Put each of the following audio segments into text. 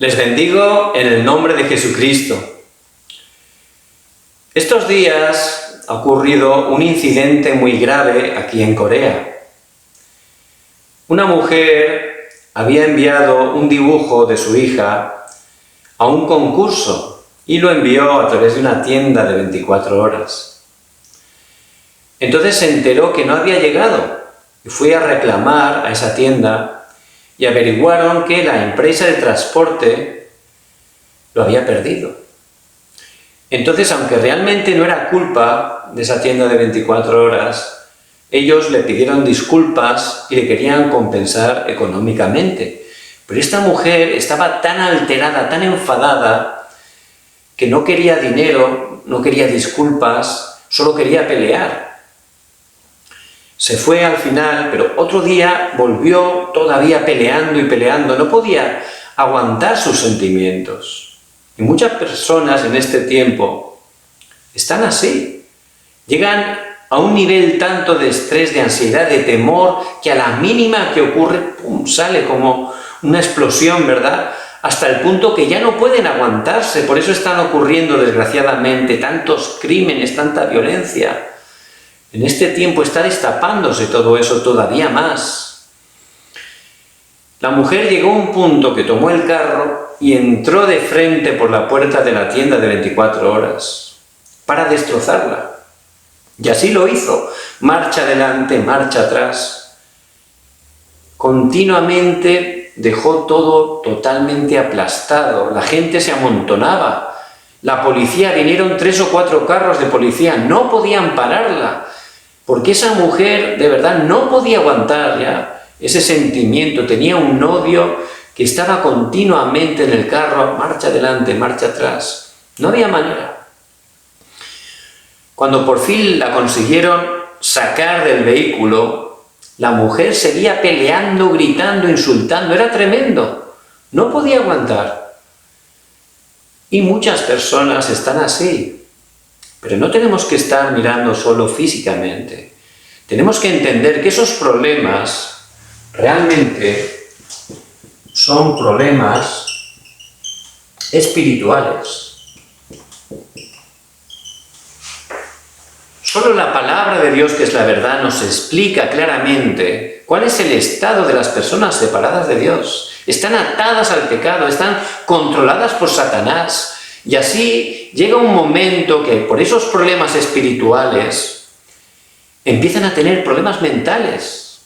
Les bendigo en el nombre de Jesucristo. Estos días ha ocurrido un incidente muy grave aquí en Corea. Una mujer había enviado un dibujo de su hija a un concurso y lo envió a través de una tienda de 24 horas. Entonces se enteró que no había llegado y fue a reclamar a esa tienda y averiguaron que la empresa de transporte lo había perdido. Entonces, aunque realmente no era culpa de esa tienda de 24 horas, ellos le pidieron disculpas y le querían compensar económicamente. Pero esta mujer estaba tan alterada, tan enfadada, que no quería dinero, no quería disculpas, solo quería pelear. Se fue al final, pero otro día volvió todavía peleando y peleando. No podía aguantar sus sentimientos. Y muchas personas en este tiempo están así. Llegan a un nivel tanto de estrés, de ansiedad, de temor, que a la mínima que ocurre, ¡pum!, sale como una explosión, ¿verdad? Hasta el punto que ya no pueden aguantarse. Por eso están ocurriendo, desgraciadamente, tantos crímenes, tanta violencia. En este tiempo está destapándose todo eso todavía más. La mujer llegó a un punto que tomó el carro y entró de frente por la puerta de la tienda de 24 horas para destrozarla. Y así lo hizo, marcha adelante, marcha atrás. Continuamente dejó todo totalmente aplastado, la gente se amontonaba. La policía, vinieron 3 o 4 carros de policía, no podían pararla. Porque esa mujer de verdad no podía aguantar ya ese sentimiento, tenía un odio que estaba continuamente en el carro, marcha adelante, marcha atrás. No había manera. Cuando por fin la consiguieron sacar del vehículo, la mujer seguía peleando, gritando, insultando, era tremendo, no podía aguantar. Y muchas personas están así. Pero no tenemos que estar mirando solo físicamente. Tenemos que entender que esos problemas realmente son problemas espirituales. Solo la palabra de Dios, que es la verdad, nos explica claramente cuál es el estado de las personas separadas de Dios. Están atadas al pecado, están controladas por Satanás. Y así llega un momento que por esos problemas espirituales empiezan a tener problemas mentales.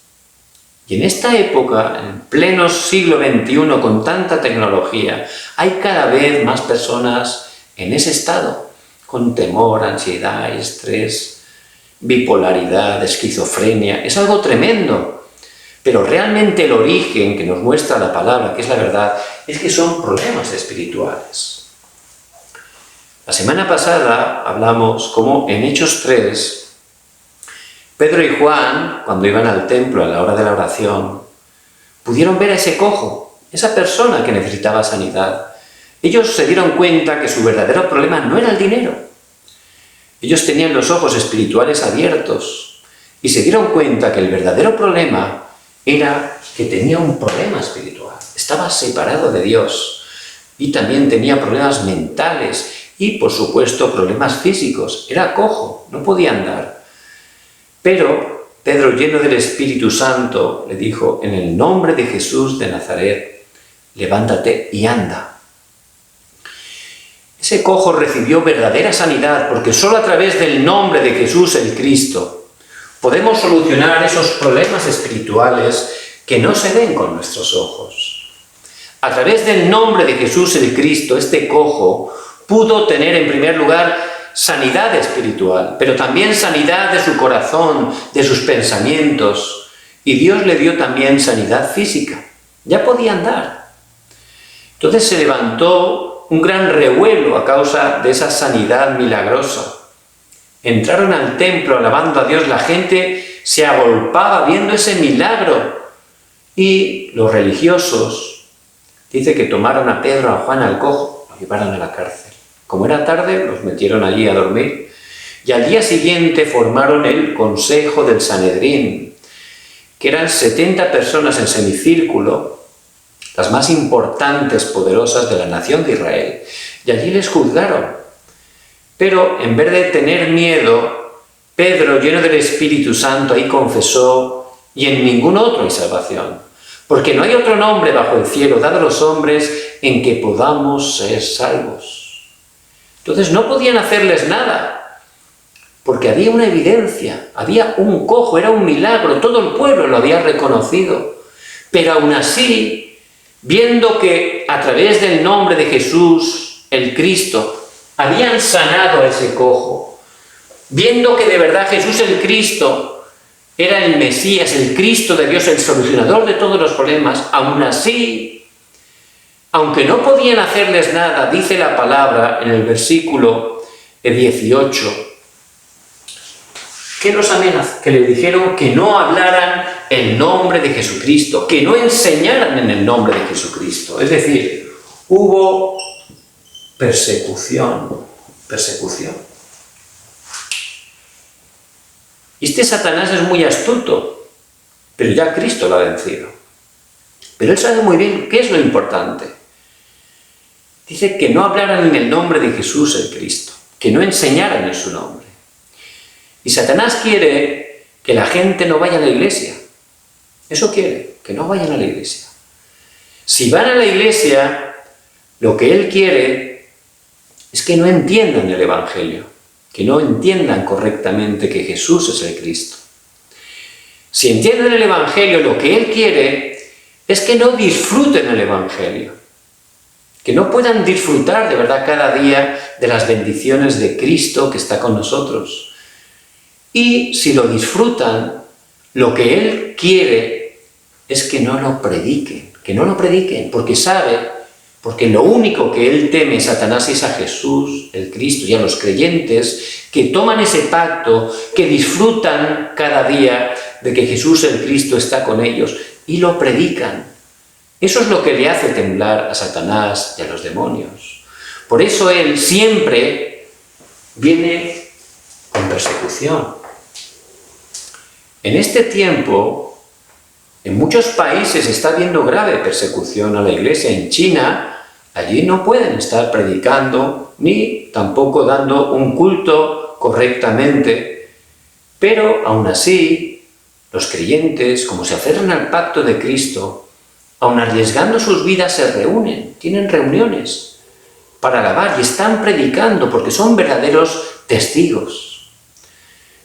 Y en esta época, en pleno siglo XXI, con tanta tecnología, hay cada vez más personas en ese estado, con temor, ansiedad, estrés, bipolaridad, esquizofrenia. Es algo tremendo. Pero realmente el origen que nos muestra la palabra, que es la verdad, es que son problemas espirituales. La semana pasada hablamos cómo en Hechos 3, Pedro y Juan, cuando iban al templo a la hora de la oración, pudieron ver a ese cojo, esa persona que necesitaba sanidad. Ellos se dieron cuenta que su verdadero problema no era el dinero. Ellos tenían los ojos espirituales abiertos y se dieron cuenta que el verdadero problema era que tenía un problema espiritual. Estaba separado de Dios y también tenía problemas mentales y, por supuesto, problemas físicos. Era cojo, no podía andar. Pero Pedro, lleno del Espíritu Santo, le dijo: en el nombre de Jesús de Nazaret, levántate y anda. Ese cojo recibió verdadera sanidad, porque solo a través del nombre de Jesús el Cristo podemos solucionar esos problemas espirituales que no se ven con nuestros ojos. A través del nombre de Jesús el Cristo, este cojo pudo tener en primer lugar sanidad espiritual, pero también sanidad de su corazón, de sus pensamientos, y Dios le dio también sanidad física. Ya podía andar. Entonces se levantó un gran revuelo a causa de esa sanidad milagrosa. Entraron al templo alabando a Dios, la gente se agolpaba viendo ese milagro, y los religiosos, dice que tomaron a Pedro, a Juan, al cojo, lo llevaron a la cárcel. Como era tarde, los metieron allí a dormir, y al día siguiente formaron el Consejo del Sanedrín, que eran 70 personas en semicírculo, las más importantes, poderosas de la nación de Israel, y allí les juzgaron. Pero en vez de tener miedo, Pedro, lleno del Espíritu Santo, ahí confesó: y en ningún otro hay salvación, porque no hay otro nombre bajo el cielo dado a los hombres en que podamos ser salvos. Entonces no podían hacerles nada, porque había una evidencia, había un cojo, era un milagro, todo el pueblo lo había reconocido. Pero aún así, viendo que a través del nombre de Jesús, el Cristo, habían sanado a ese cojo, viendo que de verdad Jesús el Cristo era el Mesías, el Cristo de Dios, el solucionador de todos los problemas, aún así, aunque no podían hacerles nada, dice la palabra en el versículo 18, que los amenazó, que le dijeron que no hablaran el nombre de Jesucristo, que no enseñaran en el nombre de Jesucristo. Es decir, hubo persecución. Y este Satanás es muy astuto, pero ya Cristo lo ha vencido. Pero él sabe muy bien qué es lo importante. Dice que no hablaran en el nombre de Jesús el Cristo, que no enseñaran en su nombre. Y Satanás quiere que la gente no vaya a la iglesia. Eso quiere, que no vayan a la iglesia. Si van a la iglesia, lo que él quiere es que no entiendan el Evangelio, que no entiendan correctamente que Jesús es el Cristo. Si entienden el Evangelio, lo que él quiere es que no disfruten el Evangelio, que no puedan disfrutar de verdad cada día de las bendiciones de Cristo que está con nosotros. Y si lo disfrutan, lo que él quiere es que no lo prediquen, porque lo único que él teme, Satanás, es a Jesús, el Cristo, y a los creyentes que toman ese pacto, que disfrutan cada día de que Jesús, el Cristo, está con ellos, y lo predican. Eso es lo que le hace temblar a Satanás y a los demonios. Por eso él siempre viene con persecución. En este tiempo, en muchos países está habiendo grave persecución a la iglesia. En China, allí no pueden estar predicando ni tampoco dando un culto correctamente, pero aún así, los creyentes, como se aferran al pacto de Cristo, aun arriesgando sus vidas, se reúnen, tienen reuniones para alabar y están predicando porque son verdaderos testigos.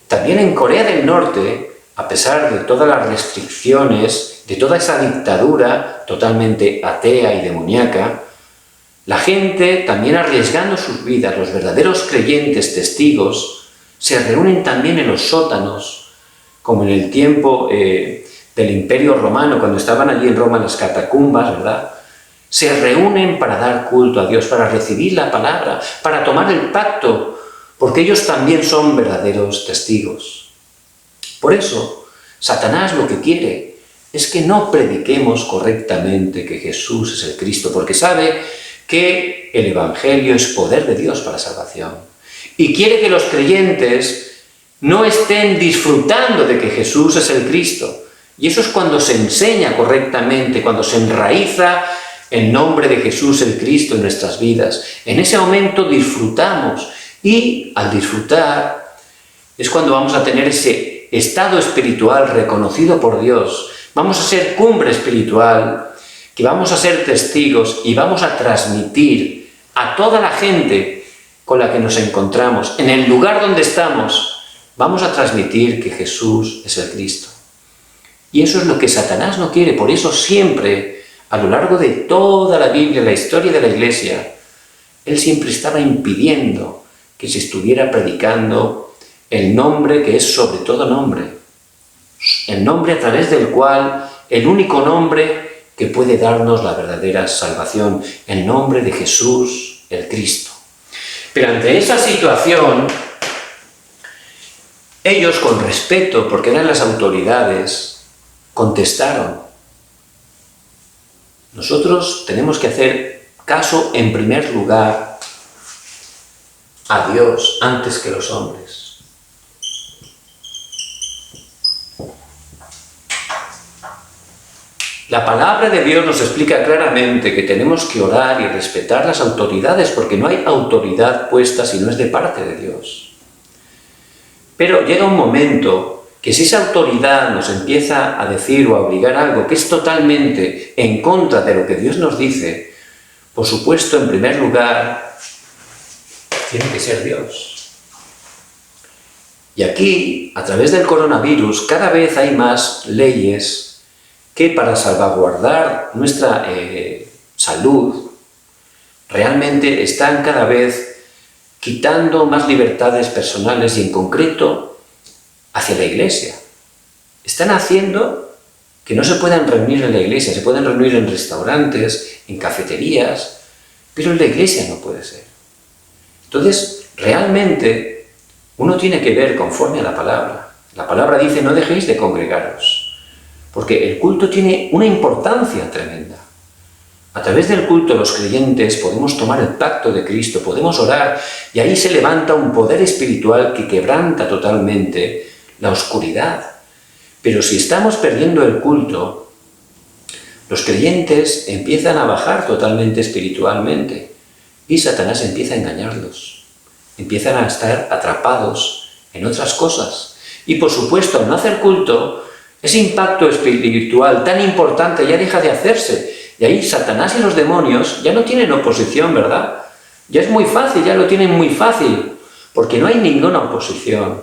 También en Corea del Norte, a pesar de todas las restricciones, de toda esa dictadura totalmente atea y demoníaca, la gente, también arriesgando sus vidas, los verdaderos creyentes testigos, se reúnen también en los sótanos, como en el tiempo del Imperio Romano, cuando estaban allí en Roma en las catacumbas, ¿verdad? Se reúnen para dar culto a Dios, para recibir la palabra, para tomar el pacto, porque ellos también son verdaderos testigos. Por eso, Satanás lo que quiere es que no prediquemos correctamente que Jesús es el Cristo, porque sabe que el Evangelio es poder de Dios para salvación. Y quiere que los creyentes no estén disfrutando de que Jesús es el Cristo. Y eso es cuando se enseña correctamente, cuando se enraiza el nombre de Jesús el Cristo en nuestras vidas. En ese momento disfrutamos, y al disfrutar es cuando vamos a tener ese estado espiritual reconocido por Dios. Vamos a ser cumbre espiritual, que vamos a ser testigos y vamos a transmitir a toda la gente con la que nos encontramos, en el lugar donde estamos, vamos a transmitir que Jesús es el Cristo. Y eso es lo que Satanás no quiere. Por eso siempre, a lo largo de toda la Biblia, la historia de la Iglesia, él siempre estaba impidiendo que se estuviera predicando el nombre que es sobre todo nombre, el nombre a través del cual, el único nombre que puede darnos la verdadera salvación, el nombre de Jesús, el Cristo. Pero ante esa situación, ellos, con respeto, porque eran las autoridades, contestaron: nosotros tenemos que hacer caso en primer lugar a Dios antes que los hombres. La palabra de Dios nos explica claramente que tenemos que orar y respetar las autoridades, porque no hay autoridad puesta si no es de parte de Dios. Pero llega un momento que si esa autoridad nos empieza a decir o a obligar algo que es totalmente en contra de lo que Dios nos dice, por supuesto, en primer lugar, tiene que ser Dios. Y aquí, a través del coronavirus, cada vez hay más leyes que para salvaguardar nuestra salud, realmente están cada vez quitando más libertades personales y en concreto hacia la Iglesia. Están haciendo que no se puedan reunir en la Iglesia, se pueden reunir en restaurantes, en cafeterías, pero en la Iglesia no puede ser. Entonces, realmente, uno tiene que ver conforme a la palabra. La palabra dice, no dejéis de congregaros. Porque el culto tiene una importancia tremenda. A través del culto los creyentes podemos tomar el pacto de Cristo, podemos orar y ahí se levanta un poder espiritual que quebranta totalmente la oscuridad. Pero si estamos perdiendo el culto, los creyentes empiezan a bajar totalmente espiritualmente y Satanás empieza a engañarlos. Empiezan a estar atrapados en otras cosas. Y por supuesto, al no hacer culto, ese impacto espiritual tan importante ya deja de hacerse. Y ahí Satanás y los demonios ya no tienen oposición, ¿verdad? Ya es muy fácil, ya lo tienen muy fácil, porque no hay ninguna oposición.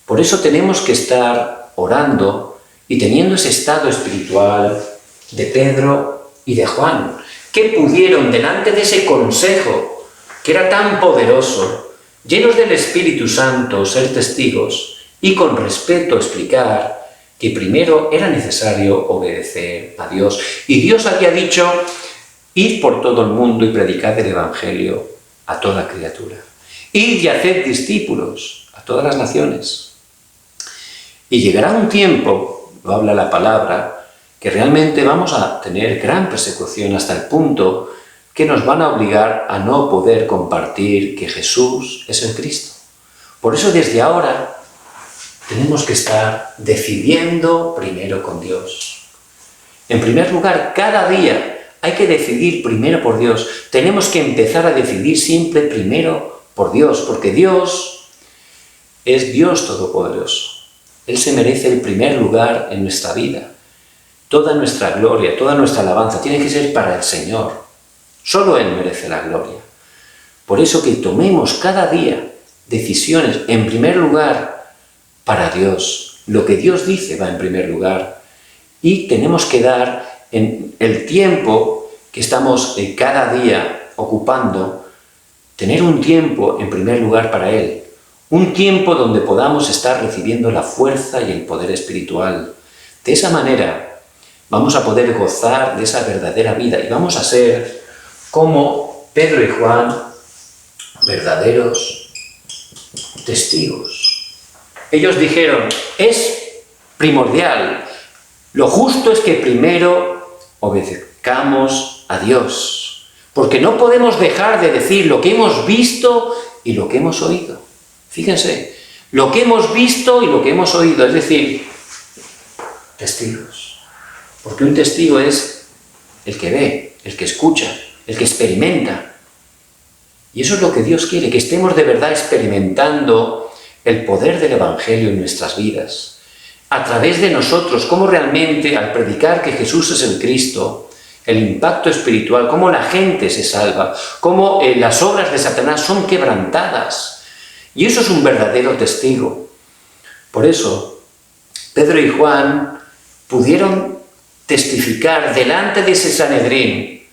Por eso tenemos que estar orando y teniendo ese estado espiritual de Pedro y de Juan, que pudieron delante de ese consejo, que era tan poderoso, llenos del Espíritu Santo, ser testigos y con respeto explicar que primero era necesario obedecer a Dios. Y Dios había dicho, id por todo el mundo y predicad el Evangelio a toda criatura. Id y haced discípulos a todas las naciones. Y llegará un tiempo, lo habla la palabra, que realmente vamos a tener gran persecución hasta el punto que nos van a obligar a no poder compartir que Jesús es el Cristo. Por eso desde ahora tenemos que estar decidiendo primero con Dios. En primer lugar, cada día hay que decidir primero por Dios. Tenemos que empezar a decidir siempre primero por Dios, porque Dios es Dios Todopoderoso. Él se merece el primer lugar en nuestra vida. Toda nuestra gloria, toda nuestra alabanza tiene que ser para el Señor. Solo Él merece la gloria. Por eso que tomemos cada día decisiones, en primer lugar, para Dios. Lo que Dios dice va en primer lugar. Y tenemos que dar en el tiempo que estamos cada día ocupando, tener un tiempo en primer lugar para Él. Un tiempo donde podamos estar recibiendo la fuerza y el poder espiritual. De esa manera vamos a poder gozar de esa verdadera vida y vamos a ser como Pedro y Juan, verdaderos testigos. Ellos dijeron, es primordial, lo justo es que primero obedezcamos a Dios, porque no podemos dejar de decir lo que hemos visto y lo que hemos oído. Fíjense, lo que hemos visto y lo que hemos oído, es decir, testigos. Porque un testigo es el que ve, el que escucha, el que experimenta. Y eso es lo que Dios quiere, que estemos de verdad experimentando el poder del Evangelio en nuestras vidas, a través de nosotros, cómo realmente al predicar que Jesús es el Cristo, el impacto espiritual, cómo la gente se salva, cómo las obras de Satanás son quebrantadas. Y eso es un verdadero testigo. Por eso, Pedro y Juan pudieron testificar delante de ese Sanedrín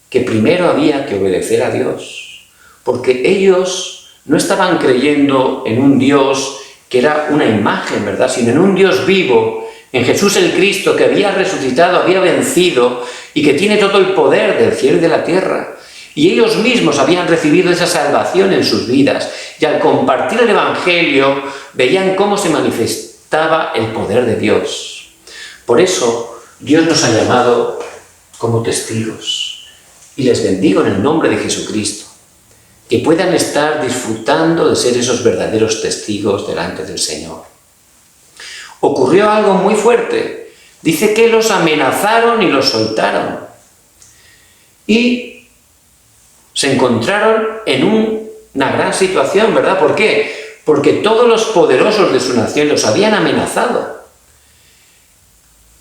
que primero había que obedecer a Dios, porque ellos no estaban creyendo en un Dios que era una imagen, ¿verdad?, sino en un Dios vivo, en Jesús el Cristo, que había resucitado, había vencido y que tiene todo el poder del cielo y de la tierra. Y ellos mismos habían recibido esa salvación en sus vidas y al compartir el Evangelio veían cómo se manifestaba el poder de Dios. Por eso Dios nos ha llamado como testigos y les bendigo en el nombre de Jesucristo, que puedan estar disfrutando de ser esos verdaderos testigos delante del Señor. Ocurrió algo muy fuerte Dice que los amenazaron y los soltaron. Y se encontraron en una gran situación, ¿verdad? ¿Por qué? Porque todos los poderosos de su nación los habían amenazado.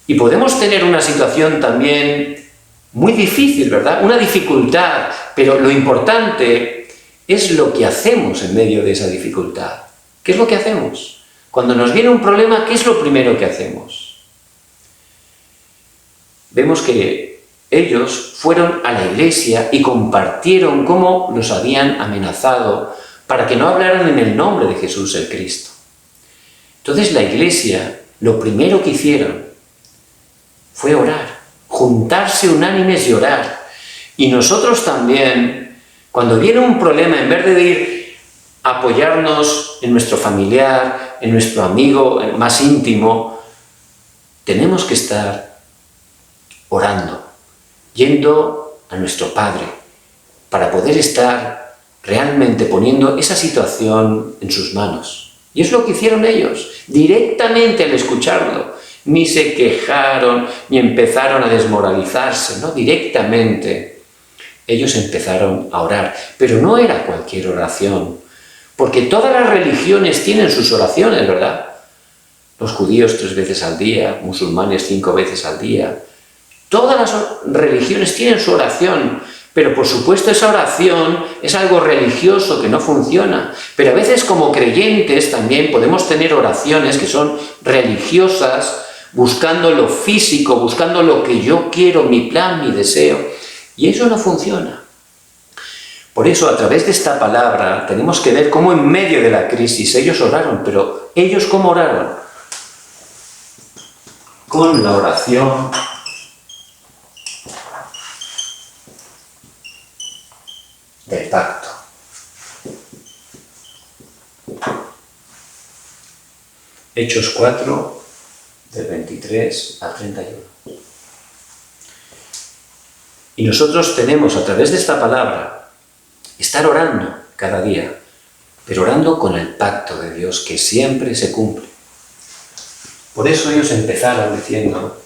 Y podemos tener una situación también muy difícil, ¿verdad? Una dificultad, pero lo importante es lo que hacemos en medio de esa dificultad. ¿Qué es lo que hacemos? Cuando nos viene un problema, ¿qué es lo primero que hacemos? Vemos que ellos fueron a la iglesia y compartieron cómo los habían amenazado para que no hablaran en el nombre de Jesús el Cristo. Entonces la iglesia, lo primero que hicieron fue orar, juntarse unánimes y orar. Y nosotros también, cuando viene un problema, en vez de ir a apoyarnos en nuestro familiar, en nuestro amigo más íntimo, tenemos que estar orando, yendo a nuestro Padre, para poder estar realmente poniendo esa situación en sus manos. Y es lo que hicieron ellos, directamente al escucharlo. Ni se quejaron, ni empezaron a desmoralizarse, ¿no? Directamente ellos empezaron a orar. Pero no era cualquier oración, porque todas las religiones tienen sus oraciones, ¿verdad? Los judíos 3 veces al día, musulmanes 5 veces al día. Todas las religiones tienen su oración, pero por supuesto esa oración es algo religioso que no funciona. Pero a veces como creyentes también podemos tener oraciones que son religiosas, buscando lo físico, buscando lo que yo quiero, mi plan, mi deseo. Y eso no funciona. Por eso, a través de esta palabra, tenemos que ver cómo en medio de la crisis ellos oraron. Pero ¿ellos cómo oraron? Con la oración del pacto. Hechos 4, del 23 al 31. Y nosotros tenemos, a través de esta palabra, estar orando cada día, pero orando con el pacto de Dios que siempre se cumple. Por eso ellos empezaron diciendo: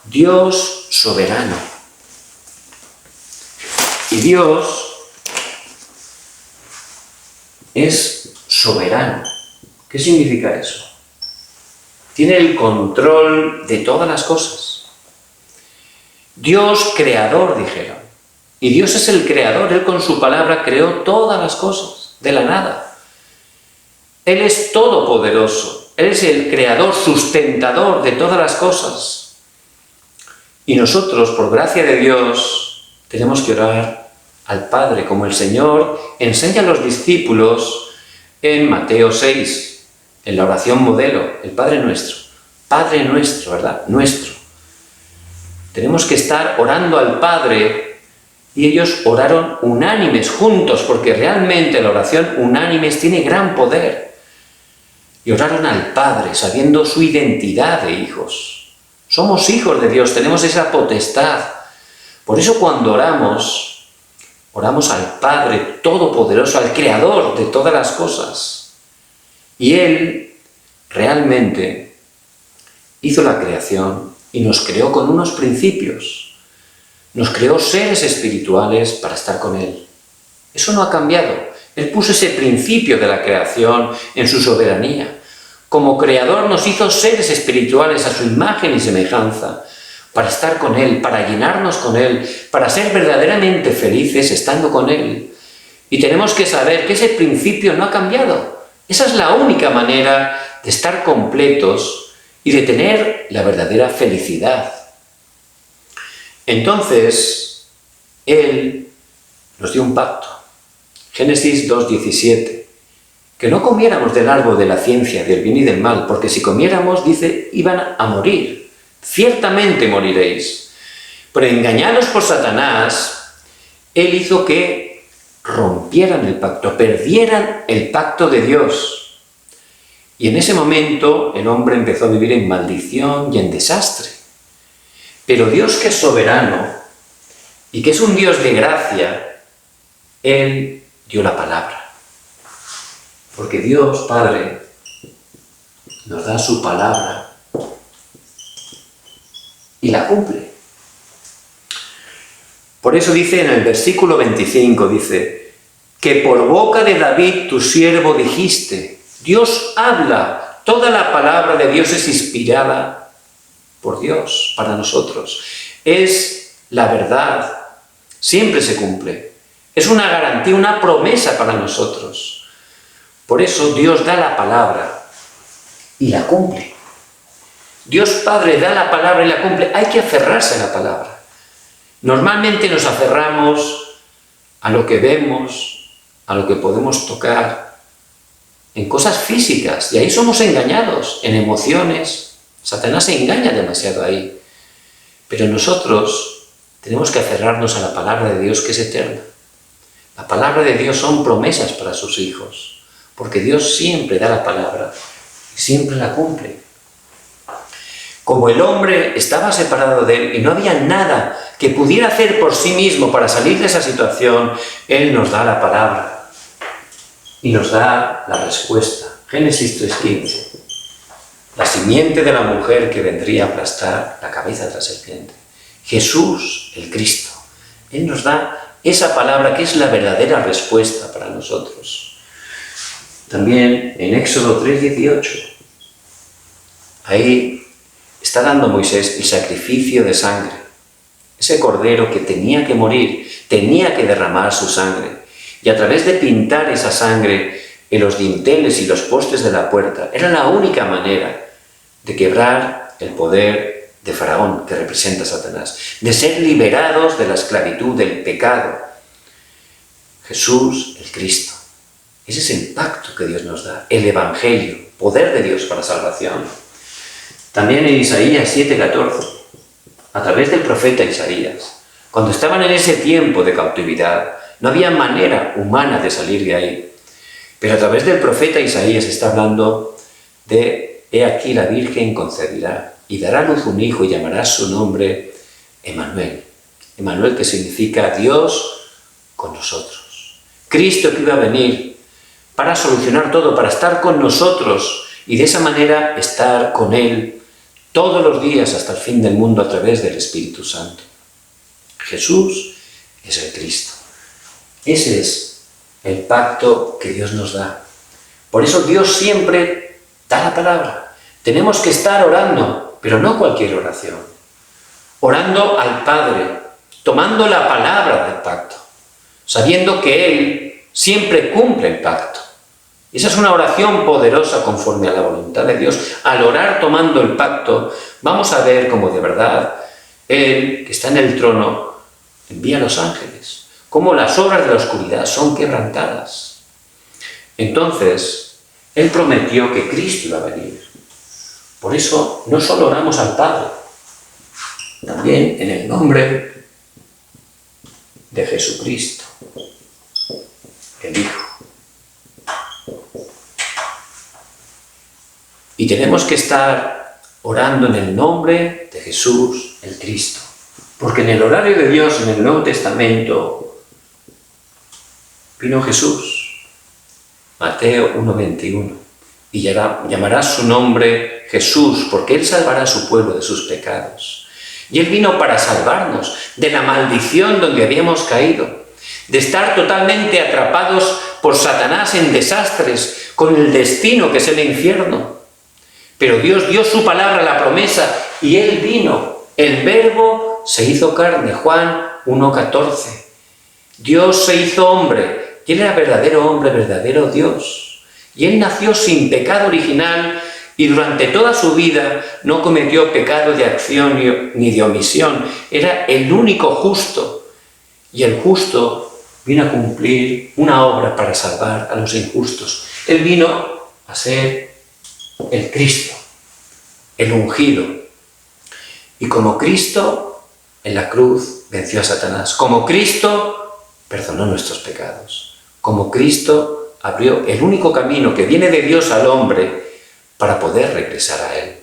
Dios soberano. Y Dios es soberano. ¿Qué significa eso? Tiene el control de todas las cosas. Dios creador, dijeron. Y Dios es el creador. Él con su palabra creó todas las cosas, de la nada. Él es todopoderoso. Él es el creador, sustentador de todas las cosas. Y nosotros, por gracia de Dios, tenemos que orar al Padre, como el Señor enseña a los discípulos en Mateo 6, en la oración modelo, el Padre Nuestro, ¿verdad? Nuestro. Tenemos que estar orando al Padre, y ellos oraron unánimes, juntos, porque realmente la oración unánimes tiene gran poder. Y oraron al Padre, sabiendo su identidad de hijos. Somos hijos de Dios, tenemos esa potestad. Por eso cuando oramos al Padre Todopoderoso, al Creador de todas las cosas. Y Él realmente hizo la creación y nos creó con unos principios. Nos creó seres espirituales para estar con Él. Eso no ha cambiado. Él puso ese principio de la creación en su soberanía. Como Creador nos hizo seres espirituales a su imagen y semejanza, para estar con Él, para llenarnos con Él, para ser verdaderamente felices estando con Él. Y tenemos que saber que ese principio no ha cambiado. Esa es la única manera de estar completos y de tener la verdadera felicidad. Entonces, Él nos dio un pacto. Génesis 2:17. Que no comiéramos del árbol de la ciencia, del bien y del mal, porque si comiéramos, dice, iban a morir. Ciertamente moriréis. Pero engañados por Satanás, él hizo que rompieran el pacto, perdieran el pacto de Dios. Y en ese momento el hombre empezó a vivir en maldición y en desastre. Pero Dios, que es soberano y que es un Dios de gracia, Él dio la palabra. Porque Dios, Padre, nos da su palabra y la cumple. Por eso dice en el versículo 25, dice, que por boca de David tu siervo dijiste, Dios habla, toda la palabra de Dios es inspirada por Dios para nosotros. Es la verdad, siempre se cumple. Es una garantía, una promesa para nosotros. Por eso Dios da la palabra y la cumple. Dios Padre da la palabra y la cumple. Hay que aferrarse a la palabra. Normalmente nos aferramos a lo que vemos, a lo que podemos tocar, en cosas físicas, y ahí somos engañados, en emociones. Satanás se engaña demasiado ahí. Pero nosotros tenemos que aferrarnos a la palabra de Dios, que es eterna. La palabra de Dios son promesas para sus hijos, porque Dios siempre da la palabra y siempre la cumple. Como el hombre estaba separado de él y no había nada que pudiera hacer por sí mismo para salir de esa situación, Él nos da la palabra y nos da la respuesta. Génesis 3:15. La simiente de la mujer que vendría a aplastar la cabeza de la serpiente. Jesús, el Cristo. Él nos da esa palabra que es la verdadera respuesta para nosotros. También en Éxodo 3:18. Ahí está dando Moisés el sacrificio de sangre. Ese cordero que tenía que morir, tenía que derramar su sangre. Y a través de pintar esa sangre en los dinteles y los postes de la puerta, era la única manera de quebrar el poder de Faraón, que representa a Satanás, de ser liberados de la esclavitud, del pecado. Jesús, el Cristo. Ese es el pacto que Dios nos da, el Evangelio, poder de Dios para salvación. También en Isaías 7:14, a través del profeta Isaías, cuando estaban en ese tiempo de cautividad, no había manera humana de salir de ahí. Pero a través del profeta Isaías está hablando de, he aquí la Virgen concebirá y dará a luz un hijo y llamará su nombre Emmanuel. Emmanuel, que significa Dios con nosotros. Cristo que iba a venir para solucionar todo, para estar con nosotros y de esa manera estar con Él todos los días hasta el fin del mundo a través del Espíritu Santo. Jesús es el Cristo. Ese es el pacto que Dios nos da. Por eso Dios siempre da la palabra. Tenemos que estar orando, pero no cualquier oración. Orando al Padre, tomando la palabra del pacto, sabiendo que Él siempre cumple el pacto. Esa es una oración poderosa conforme a la voluntad de Dios. Al orar tomando el pacto, vamos a ver cómo de verdad Él, que está en el trono, envía a los ángeles, cómo las obras de la oscuridad son quebrantadas. Entonces, Él prometió que Cristo iba a venir. Por eso, no solo oramos al Padre, también en el nombre de Jesucristo, el Hijo. Y tenemos que estar orando en el nombre de Jesús, el Cristo. Porque en el horario de Dios, en el Nuevo Testamento, vino Jesús, Mateo 1:21, y llamará su nombre Jesús, porque Él salvará a su pueblo de sus pecados. Y Él vino para salvarnos de la maldición donde habíamos caído, de estar totalmente atrapados por Satanás en desastres, con el destino que es el infierno. Pero Dios dio su palabra, la promesa, y Él vino. El Verbo se hizo carne, Juan 1:14. Dios se hizo hombre, y Él era verdadero hombre, verdadero Dios. Y Él nació sin pecado original, y durante toda su vida no cometió pecado de acción ni de omisión. Era el único justo, y el justo vino a cumplir una obra para salvar a los injustos. Él vino a ser el Cristo, el ungido. Y como Cristo, en la cruz venció a Satanás. Como Cristo, perdonó nuestros pecados. Como Cristo, abrió el único camino que viene de Dios al hombre para poder regresar a Él.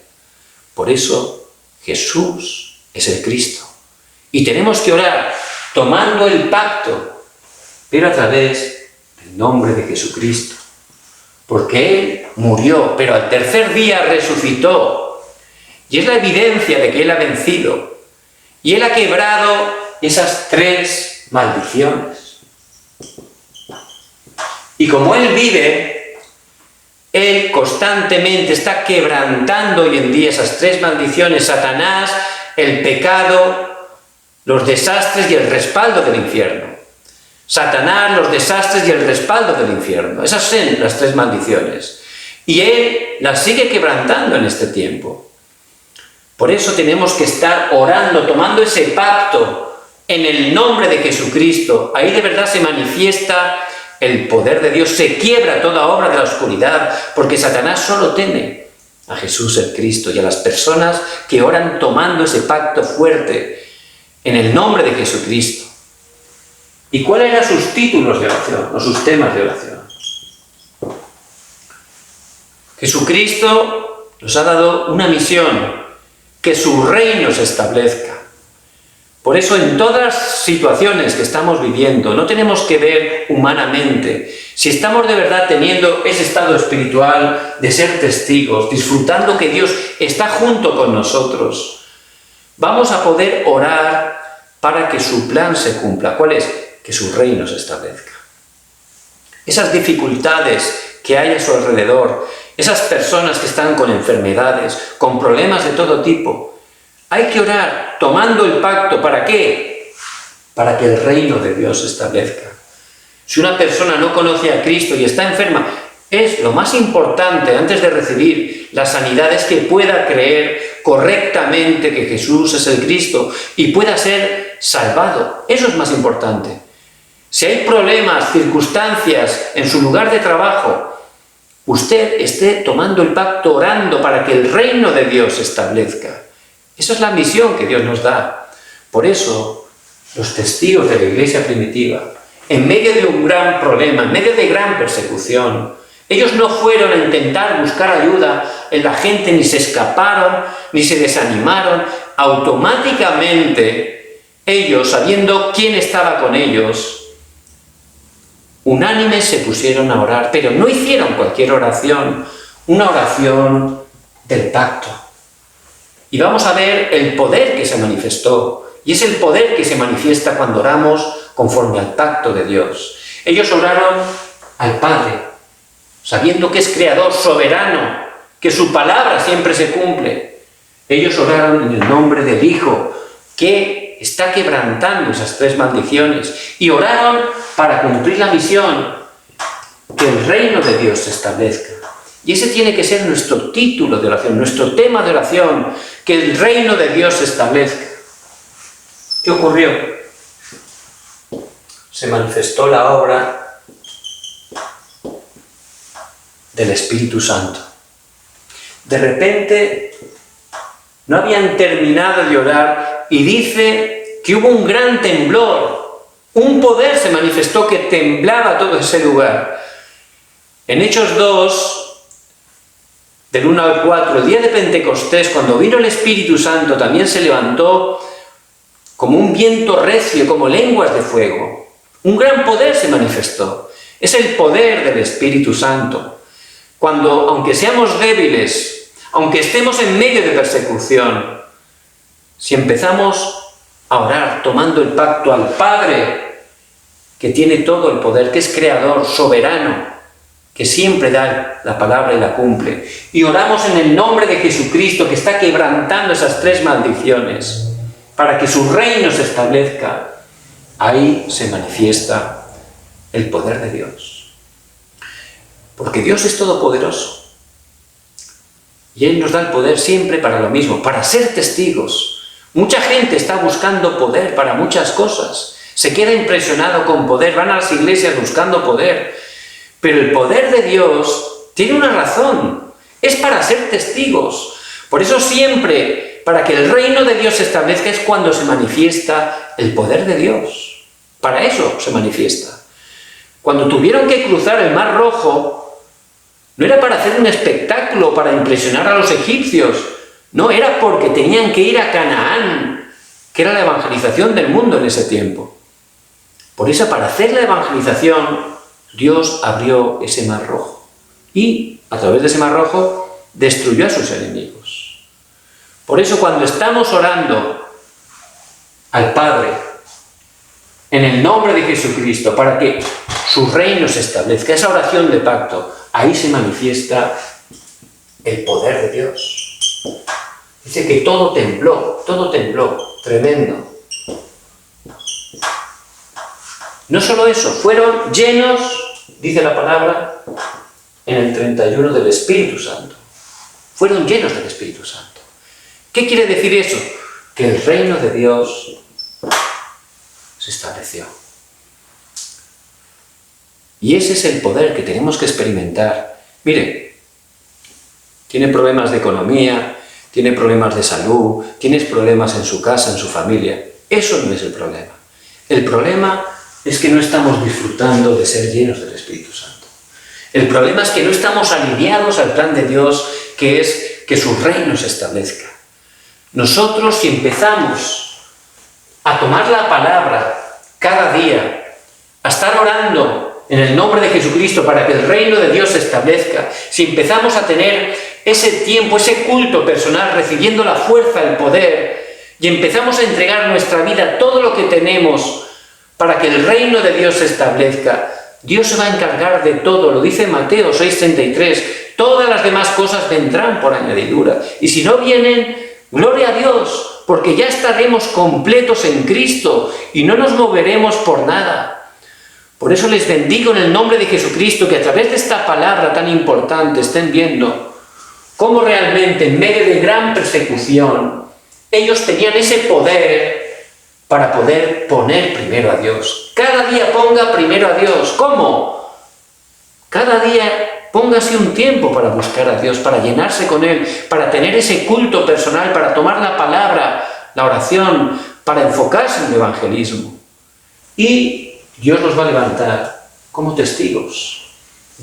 Por eso, Jesús es el Cristo. Y tenemos que orar tomando el pacto, pero a través del nombre de Jesucristo. porque Él murió, pero al tercer día resucitó. Y es la evidencia de que Él ha vencido. Y Él ha quebrado esas 3 maldiciones. Y como Él vive, Él constantemente está quebrantando hoy en día esas 3 maldiciones: Satanás, el pecado, los desastres y el respaldo del infierno. Satanás, los desastres y el respaldo del infierno. Esas son las 3 maldiciones. Y Él las sigue quebrantando en este tiempo. Por eso tenemos que estar orando, tomando ese pacto en el nombre de Jesucristo. Ahí de verdad se manifiesta el poder de Dios, se quiebra toda obra de la oscuridad, porque Satanás solo teme a Jesús el Cristo y a las personas que oran tomando ese pacto fuerte en el nombre de Jesucristo. ¿Y cuáles eran sus títulos de oración o sus temas de oración? Jesucristo nos ha dado una misión: que su reino se establezca. Por eso en todas las situaciones que estamos viviendo no tenemos que ver humanamente. Si estamos de verdad teniendo ese estado espiritual de ser testigos, disfrutando que Dios está junto con nosotros, vamos a poder orar para que su plan se cumpla. ¿Cuál es? Que su reino se establezca. Esas dificultades que hay a su alrededor, esas personas que están con enfermedades, con problemas de todo tipo, hay que orar tomando el pacto. ¿Para qué? Para que el reino de Dios se establezca. Si una persona no conoce a Cristo y está enferma, es lo más importante antes de recibir la sanidad, es que pueda creer correctamente que Jesús es el Cristo y pueda ser salvado. Eso es más importante. Si hay problemas, circunstancias en su lugar de trabajo, usted esté tomando el pacto, orando para que el reino de Dios se establezca. Esa es la misión que Dios nos da. Por eso, los testigos de la iglesia primitiva, en medio de un gran problema, en medio de gran persecución, ellos no fueron a intentar buscar ayuda en la gente, ni se escaparon, ni se desanimaron. Automáticamente, ellos, sabiendo quién estaba con ellos, unánimes se pusieron a orar, pero no hicieron cualquier oración, una oración del pacto. Y vamos a ver el poder que se manifestó, y es el poder que se manifiesta cuando oramos conforme al pacto de Dios. Ellos oraron al Padre, sabiendo que es creador, soberano, que su palabra siempre se cumple. Ellos oraron en el nombre del Hijo, que está quebrantando esas 3 maldiciones, y oraron para cumplir la misión, que el reino de Dios se establezca. Y ese tiene que ser nuestro título de oración, nuestro tema de oración, que el reino de Dios se establezca. ¿Qué ocurrió? Se manifestó la obra del Espíritu Santo. De repente, no habían terminado de orar y dice que hubo un gran temblor. Un poder se manifestó que temblaba todo ese lugar. En Hechos 2, del 1 al 4, el día de Pentecostés, cuando vino el Espíritu Santo, también se levantó como un viento recio, como lenguas de fuego. Un gran poder se manifestó. Es el poder del Espíritu Santo. Cuando, aunque seamos débiles, aunque estemos en medio de persecución, si empezamos a orar tomando el pacto al Padre, que tiene todo el poder, que es creador, soberano, que siempre da la palabra y la cumple, y oramos en el nombre de Jesucristo, que está quebrantando esas 3 maldiciones, para que su reino se establezca, ahí se manifiesta el poder de Dios. Porque Dios es todopoderoso, y Él nos da el poder siempre para lo mismo, para ser testigos. Mucha gente está buscando poder para muchas cosas, se queda impresionado con poder, van a las iglesias buscando poder, pero el poder de Dios tiene una razón, es para ser testigos. Por eso siempre, para que el reino de Dios se establezca, es cuando se manifiesta el poder de Dios. Para eso se manifiesta. Cuando tuvieron que cruzar el Mar Rojo, no era para hacer un espectáculo, para impresionar a los egipcios, no, era porque tenían que ir a Canaán, que era la evangelización del mundo en ese tiempo. Por eso, para hacer la evangelización, Dios abrió ese Mar Rojo. y a través de ese mar rojo destruyó a sus enemigos. Por eso cuando estamos orando al Padre en el nombre de Jesucristo para que su reino se establezca, esa oración de pacto, ahí se manifiesta el poder de Dios. Dice que todo tembló, tremendo. No solo eso, fueron llenos, dice la palabra, en el 31 del Espíritu Santo. Fueron llenos del Espíritu Santo. ¿Qué quiere decir eso? Que el reino de Dios se estableció. Y ese es el poder que tenemos que experimentar. Mire, tiene problemas de economía, tiene problemas de salud, tienes problemas en su casa, en su familia. Eso no es el problema. El problema es que no estamos disfrutando de ser llenos del Espíritu Santo. El problema es que no estamos alineados al plan de Dios, que es que su reino se establezca. Nosotros, si empezamos a tomar la palabra cada día, a estar orando en el nombre de Jesucristo para que el reino de Dios se establezca, si empezamos a tener ese tiempo, ese culto personal, recibiendo la fuerza, el poder, y empezamos a entregar nuestra vida, todo lo que tenemos, para que el reino de Dios se establezca, Dios se va a encargar de todo. Lo dice Mateo 6:33, todas las demás cosas vendrán por añadidura. Y si no vienen, gloria a Dios, porque ya estaremos completos en Cristo y no nos moveremos por nada. Por eso les bendigo en el nombre de Jesucristo, que a través de esta palabra tan importante estén viendo cómo realmente en medio de gran persecución ellos tenían ese poder para poder poner primero a Dios. Cada día ponga primero a Dios. ¿Cómo? Cada día póngase un tiempo para buscar a Dios, para llenarse con Él, para tener ese culto personal, para tomar la palabra, la oración, para enfocarse en el evangelismo. Y Dios los va a levantar como testigos,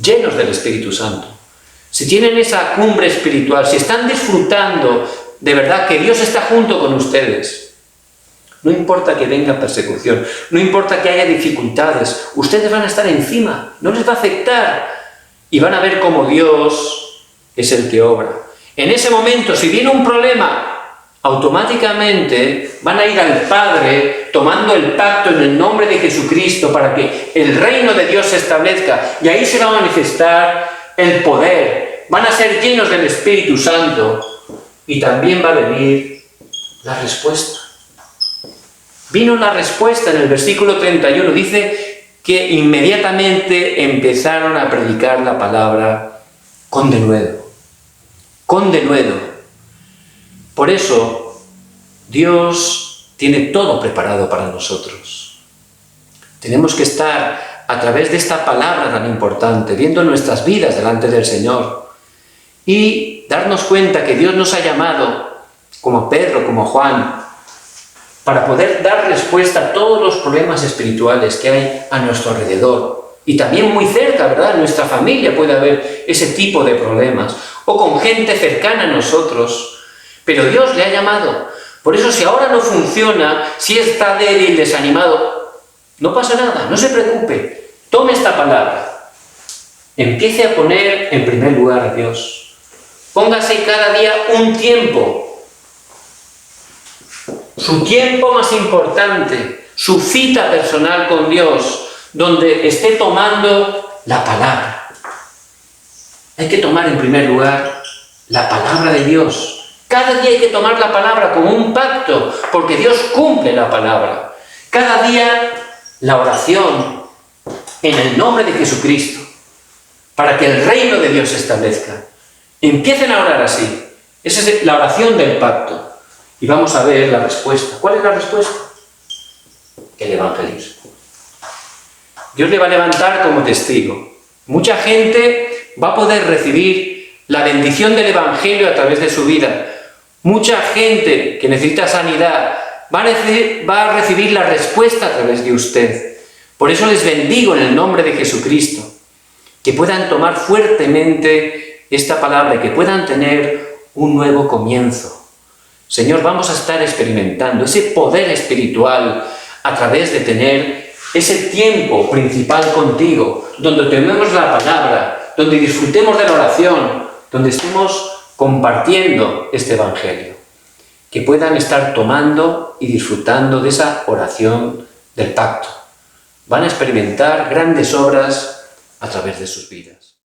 llenos del Espíritu Santo. Si tienen esa cumbre espiritual, si están disfrutando de verdad que Dios está junto con ustedes, no importa que venga persecución, no importa que haya dificultades, ustedes van a estar encima, no les va a afectar y van a ver cómo Dios es el que obra. En ese momento, si viene un problema, automáticamente van a ir al Padre tomando el pacto en el nombre de Jesucristo para que el reino de Dios se establezca y ahí se va a manifestar el poder. Van a ser llenos del Espíritu Santo y también va a venir la respuesta. Vino la respuesta en el versículo 31, dice que inmediatamente empezaron a predicar la palabra con denuedo. Con denuedo. Por eso, Dios tiene todo preparado para nosotros. Tenemos que estar a través de esta palabra tan importante, viendo nuestras vidas delante del Señor y darnos cuenta que Dios nos ha llamado, como Pedro, como Juan, para poder dar respuesta a todos los problemas espirituales que hay a nuestro alrededor. Y también muy cerca, ¿verdad? En nuestra familia puede haber ese tipo de problemas. O con gente cercana a nosotros. Pero Dios le ha llamado. Por eso si ahora no funciona, si está débil, desanimado, no pasa nada, no se preocupe. Tome esta palabra. Empiece a poner en primer lugar a Dios. Póngase cada día un tiempo. Su tiempo más importante, su cita personal con Dios, donde esté tomando la palabra. Hay que tomar en primer lugar la palabra de Dios. Cada día hay que tomar la palabra como un pacto, porque Dios cumple la palabra. Cada día la oración en el nombre de Jesucristo, para que el reino de Dios se establezca. Empiecen a orar así. Esa es la oración del pacto. Y vamos a ver la respuesta. ¿Cuál es la respuesta? El evangelismo. Dios le va a levantar como testigo. Mucha gente va a poder recibir la bendición del evangelio a través de su vida. Mucha gente que necesita sanidad va a recibir la respuesta a través de usted. Por eso les bendigo en el nombre de Jesucristo. Que puedan tomar fuertemente esta palabra y que puedan tener un nuevo comienzo. Señor, vamos a estar experimentando ese poder espiritual a través de tener ese tiempo principal contigo, donde tenemos la palabra, donde disfrutemos de la oración, donde estemos compartiendo este Evangelio, que puedan estar tomando y disfrutando de esa oración del pacto. Van a experimentar grandes obras a través de sus vidas.